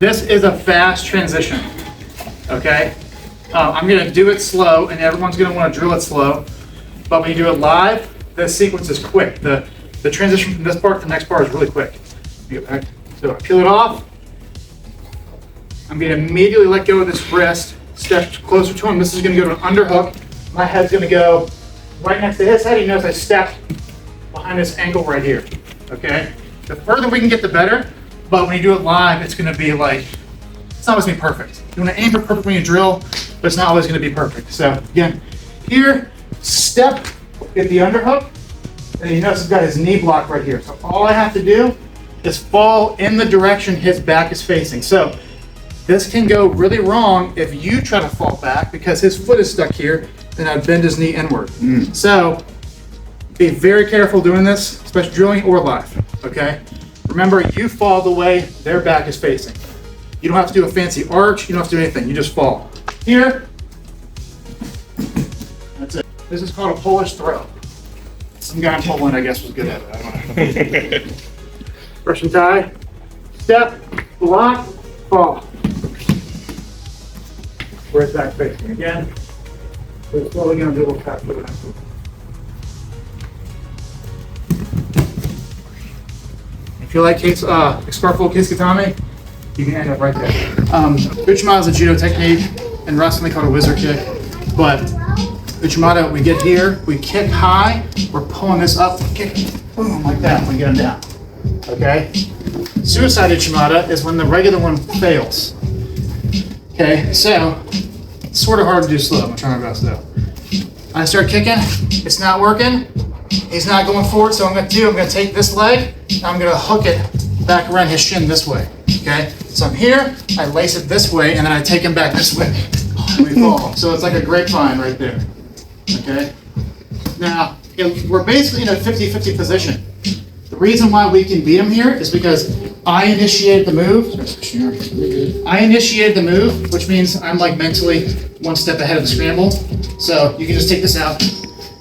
This is a fast transition, okay? I'm gonna do it slow, and everyone's gonna wanna drill it slow. But when you do it live, the sequence is quick. The transition from this part to the next part is really quick. Get back. So I peel it off. I'm gonna immediately let go of this wrist, step closer to him. This is gonna go to an underhook. My head's gonna go right next to his head. He knows I stepped behind this ankle right here, okay? The further we can get, the better. But when you do it live, it's gonna be like, it's not always gonna be perfect. You wanna aim for perfect when you drill, but it's not always gonna be perfect. So again, here, step, get the underhook, and you notice he's got his knee block right here. So all I have to do is fall in the direction his back is facing. So this can go really wrong if you try to fall back because his foot is stuck here, and I'd bend his knee inward. So be very careful doing this, especially drilling or live, okay? Remember, you fall the way their back is facing. You don't have to do a fancy arch, you don't have to do anything, you just fall. Here, that's it. This is called a Polish throw. Some guy in Poland, I guess, was good at it, I don't know. Russian tie, step, block, fall. Where's back facing? Again, we're slowly gonna do a little tap with it. If you like Scarful Kiskatame, you can end up right there. Uchimata is a judo technique, and wrestling called a wizard kick. But uchimata, we get here, we kick high, we're pulling this up, kick, boom, like that when we get them down. Okay? Suicide uchimata is when the regular one fails. Okay, so it's sort of hard to do slow. I'm gonna try my best though. I start kicking, it's not working. He's not going forward, so I'm gonna take this leg, and I'm gonna hook it back around his shin this way, okay? So I'm here, I lace it this way, and then I take him back this way, and we fall. So it's like a grapevine right there, okay? Now, we're basically in a 50-50 position. The reason why we can beat him here is because I initiated the move. Which means I'm like mentally one step ahead of the scramble. So you can just take this out.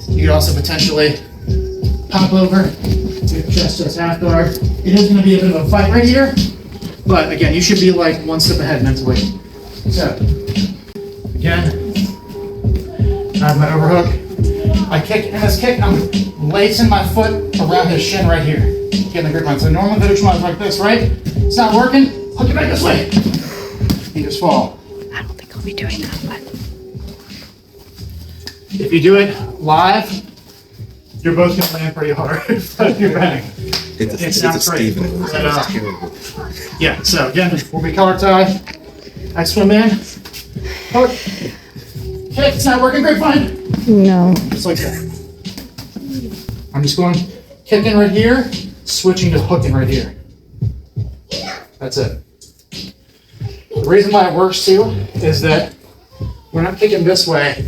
You can also potentially pop over, do chest to half guard. It is going to be a bit of a fight right here, but again, you should be like one step ahead mentally. So, again, I have my overhook. I kick, in this kick, I'm lacing my foot around his shin right here. Getting the grip on. So normally the uchimata is like this, right? It's not working, hook it back this way. You just fall. I don't think I'll be doing that, but. If you do it live, you're both gonna land pretty hard. But you're back. It sounds great. Yeah, so again, we'll be collar tie. I swim in. Hook. Okay, it's not working, great, fine. No. Just like that. I'm just going kicking right here, switching to hooking right here. That's it. The reason why it works too is that when I'm kicking this way,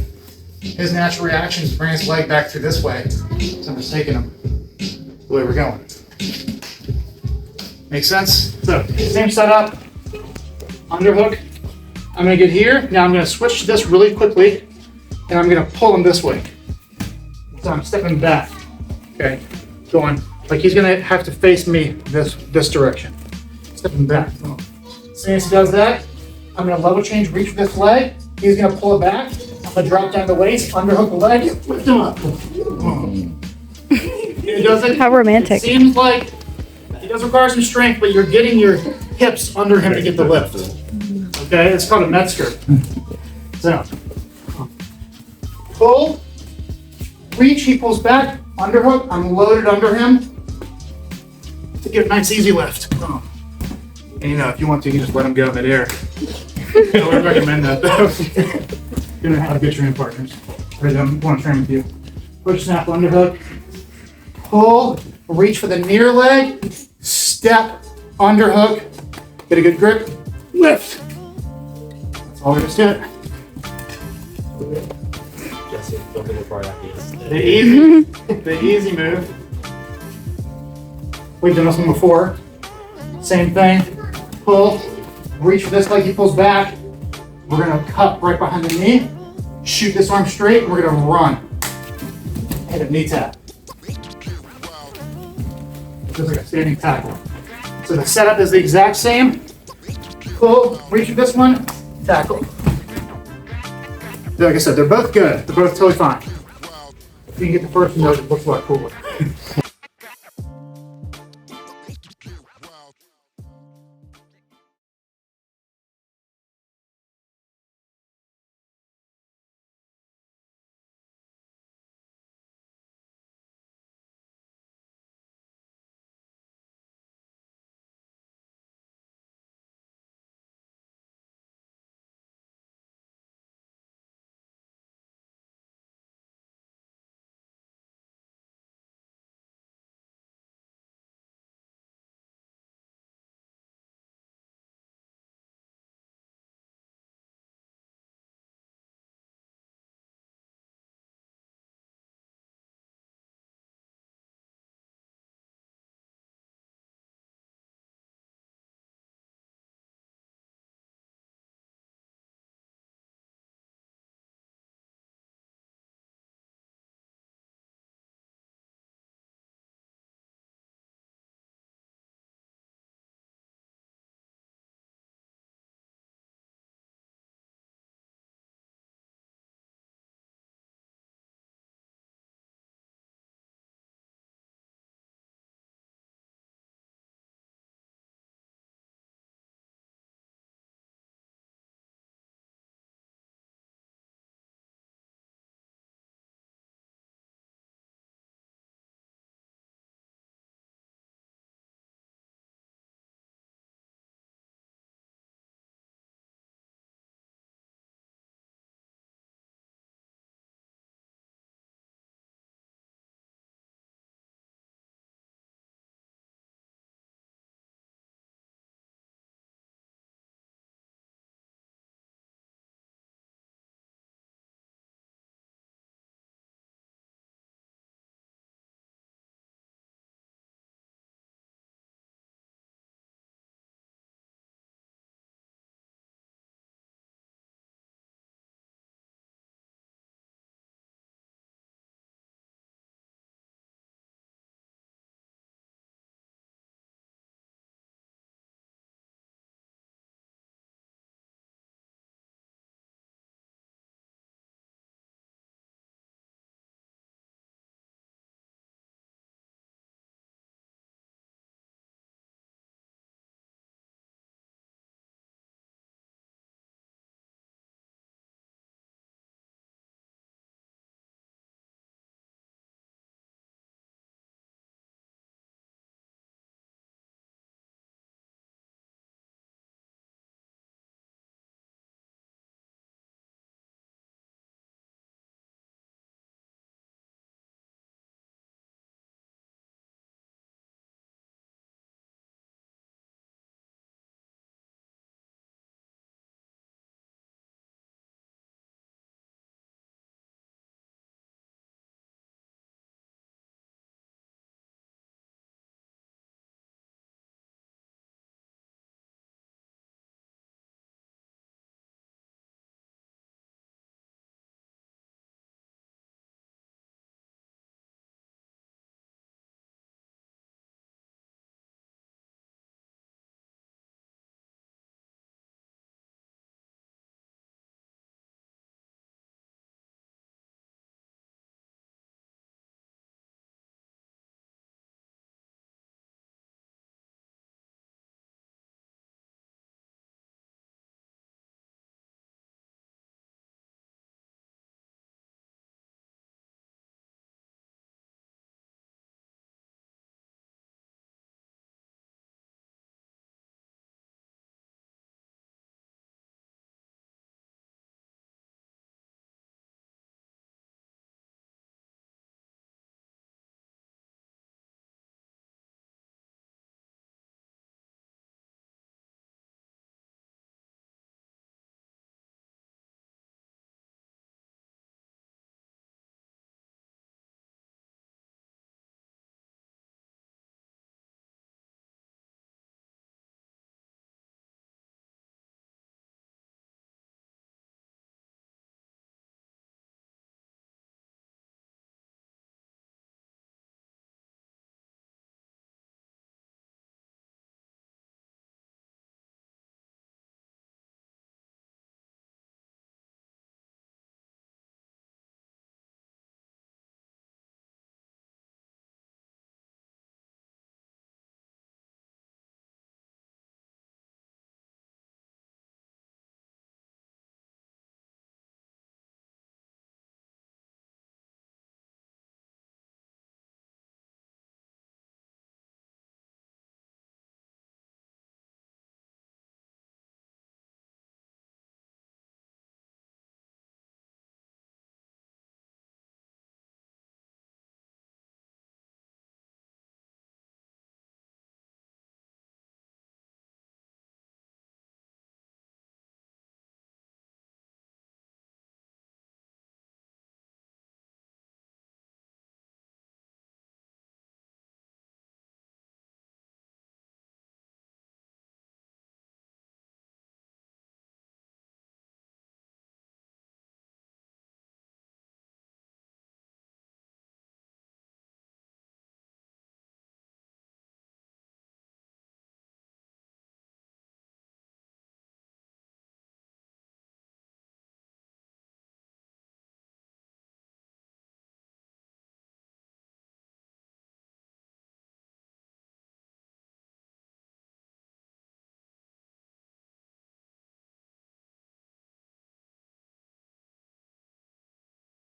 his natural reaction is to bring his leg back through this way. So I'm just taking him the way we're going. Make sense? So, same setup, underhook. I'm gonna get here. Now I'm gonna switch to this really quickly, and I'm gonna pull him this way. So I'm stepping back, okay? Going, like he's gonna have to face me this direction. Stepping back. As soon as he does that, I'm gonna level change, reach for this leg. He's gonna pull it back. I'm gonna drop down the waist, underhook the leg, lift him up. He does it. How romantic. It seems like it does require some strength, but you're getting your hips under him to get the lift. Okay, it's called a Metzger. So, pull, reach, he pulls back, underhook, I'm loaded under him to get a nice easy lift. And you know, if you want to, you can just let him go midair. I would recommend that though. You're gonna have good training partners. Or them want to train with you. Push, snap, underhook. Pull, reach for the near leg, step, underhook, get a good grip, lift. That's all we just did. The easy move. We've done this one before. Same thing. Pull, reach for this leg, he pulls back. We're gonna cut right behind the knee, shoot this arm straight, and we're gonna run. Hit a knee tap. Just like a standing tackle. So the setup is the exact same. pull, reach with this one, tackle. Like I said, they're both good. They're both totally fine. If you can get the first one, it looks a lot cooler.